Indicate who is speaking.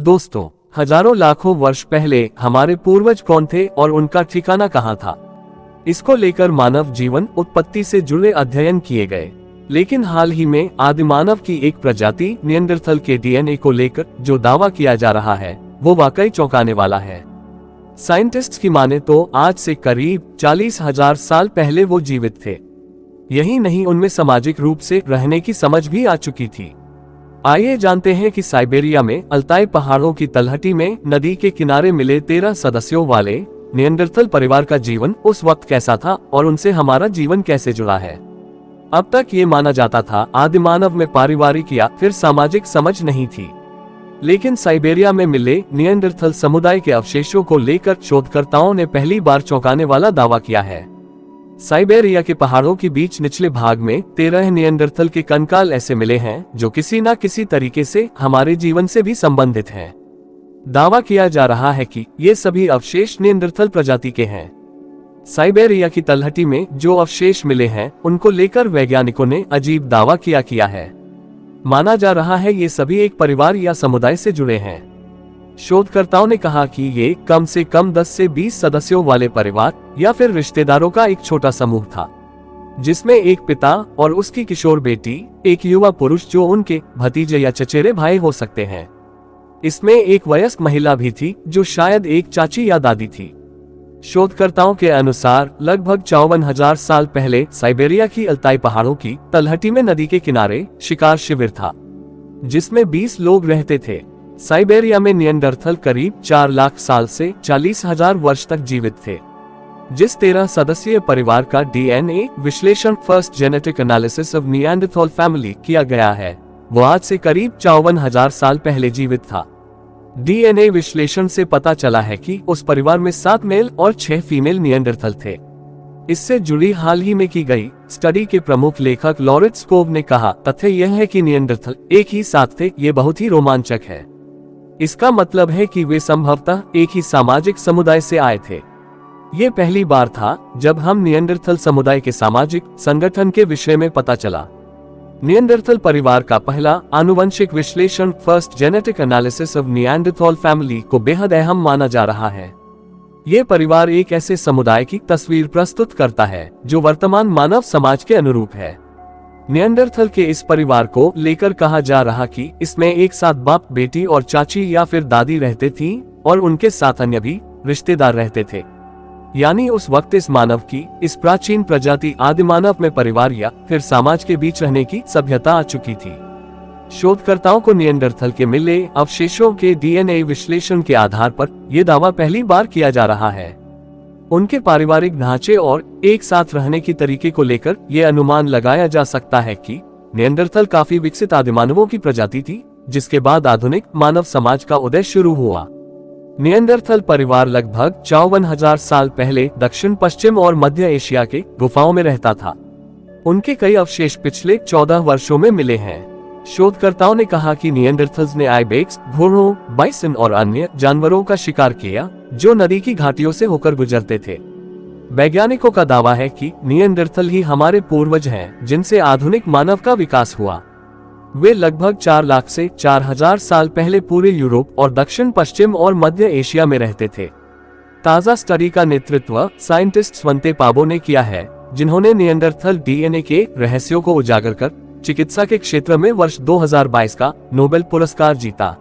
Speaker 1: दोस्तों, हजारों लाखों वर्ष पहले हमारे पूर्वज कौन थे और उनका ठिकाना कहाँ था? इसको लेकर मानव जीवन उत्पत्ति से जुड़े अध्ययन किए गए, लेकिन हाल ही में आदिमानव की एक प्रजाति निएंडरथल के डीएनए को लेकर जो दावा किया जा रहा है वो वाकई चौंकाने वाला है। साइंटिस्ट्स की माने तो आज से करीब 40,000 साल पहले वो जीवित थे। यही नहीं, उनमें सामाजिक रूप से रहने की समझ भी आ चुकी थी। आइए जानते हैं कि साइबेरिया में अल्ताई पहाड़ों की तलहटी में नदी के किनारे मिले 13 सदस्यों वाले निएंडरथल परिवार का जीवन उस वक्त कैसा था और उनसे हमारा जीवन कैसे जुड़ा है। अब तक ये माना जाता था आदिमानव में पारिवारिक या फिर सामाजिक समझ नहीं थी, लेकिन साइबेरिया में मिले निएंडरथल समुदाय के अवशेषों को लेकर शोधकर्ताओं ने पहली बार चौंकाने वाला दावा किया है। साइबेरिया के पहाड़ों के बीच निचले भाग में 13 निएंडरथल के कंकाल ऐसे मिले हैं जो किसी न किसी तरीके से हमारे जीवन से भी संबंधित हैं। दावा किया जा रहा है कि ये सभी अवशेष निएंडरथल प्रजाति के हैं। साइबेरिया की तलहटी में जो अवशेष मिले हैं उनको लेकर वैज्ञानिकों ने अजीब दावा किया है। माना जा रहा है ये सभी एक परिवार या समुदाय से जुड़े हैं। शोधकर्ताओं ने कहा कि ये कम से कम 10 से 20 सदस्यों वाले परिवार या फिर रिश्तेदारों का एक छोटा समूह था, जिसमें एक पिता और उसकी किशोर बेटी, एक युवा पुरुष जो उनके भतीजे या चचेरे भाई हो सकते हैं। इसमें एक वयस्क महिला भी थी जो शायद एक चाची या दादी थी। शोधकर्ताओं के अनुसार लगभग 54,000 साल पहले साइबेरिया की अल्ताई पहाड़ों की तलहटी में नदी के किनारे शिकार शिविर था, जिसमें 20 लोग रहते थे। साइबेरिया में निएंडरथल करीब 4 लाख साल से 40,000 वर्ष तक जीवित थे। जिस 13 सदस्यीय परिवार का डीएनए विश्लेषण first genetic analysis of Neanderthal family किया गया है, वो आज से करीब 54,000 साल पहले जीवित था। डीएनए विश्लेषण से पता चला है कि उस परिवार में 7 मेल और 6 फीमेल निएंडरथल थे। इससे जुड़ी हाल ही में की गई स्टडी के प्रमुख लेखक लॉरेंस कोव ने कहा, तथ्य यह है कि निएंडरथल एक ही साथ थे। ये बहुत ही रोमांचक है। इसका मतलब है कि वे संभवतः एक ही सामाजिक समुदाय से आए थे। ये पहली बार था जब हम निएंडरथल समुदाय के सामाजिक संगठन के विषय में पता चला। निएंडरथल परिवार का पहला आनुवंशिक विश्लेषण first genetic analysis of Neanderthal family को बेहद अहम माना जा रहा है। ये परिवार एक ऐसे समुदाय की तस्वीर प्रस्तुत करता है जो वर्तमान मानव समाज के अनुरूप है। निएंडरथल के इस परिवार को लेकर कहा जा रहा कि इसमें एक साथ बाप, बेटी और चाची या फिर दादी रहते थीं और उनके साथ अन्य भी रिश्तेदार रहते थे। यानी उस वक्त इस मानव की इस प्राचीन प्रजाति आदिमानव में परिवार या फिर समाज के बीच रहने की सभ्यता आ चुकी थी। शोधकर्ताओं को निएंडरथल के मिले अवशेषों के डीएनए विश्लेषण के आधार पर यह दावा पहली बार किया जा रहा है। उनके पारिवारिक ढांचे और एक साथ रहने की तरीके को लेकर यह अनुमान लगाया जा सकता है कि निएंडरथल काफी विकसित आदिमानवों की प्रजाति थी, जिसके बाद आधुनिक मानव समाज का उदय शुरू हुआ। निएंडरथल परिवार लगभग 54,000 साल पहले दक्षिण पश्चिम और मध्य एशिया के गुफाओं में रहता था। उनके कई अवशेष पिछले 14 वर्षों में मिले हैं। शोधकर्ताओं ने कहा कि निएंडरथल्स ने आइबेक्स, घोड़ों, बाइसन और अन्य जानवरों का शिकार किया जो नदी की घाटियों से होकर गुजरते थे। वैज्ञानिकों का दावा है कि निएंडरथल ही हमारे पूर्वज हैं जिनसे आधुनिक मानव का विकास हुआ। वे लगभग 4 लाख से 4,000 साल पहले पूरे यूरोप और दक्षिण पश्चिम और मध्य एशिया में रहते थे। ताजा स्टडी का नेतृत्व साइंटिस्ट स्वंते पाबो ने किया है, जिन्होंने निएंडरथल डीएनए के रहस्यों को उजागर कर चिकित्सा के क्षेत्र में वर्ष 2022 का नोबेल पुरस्कार जीता।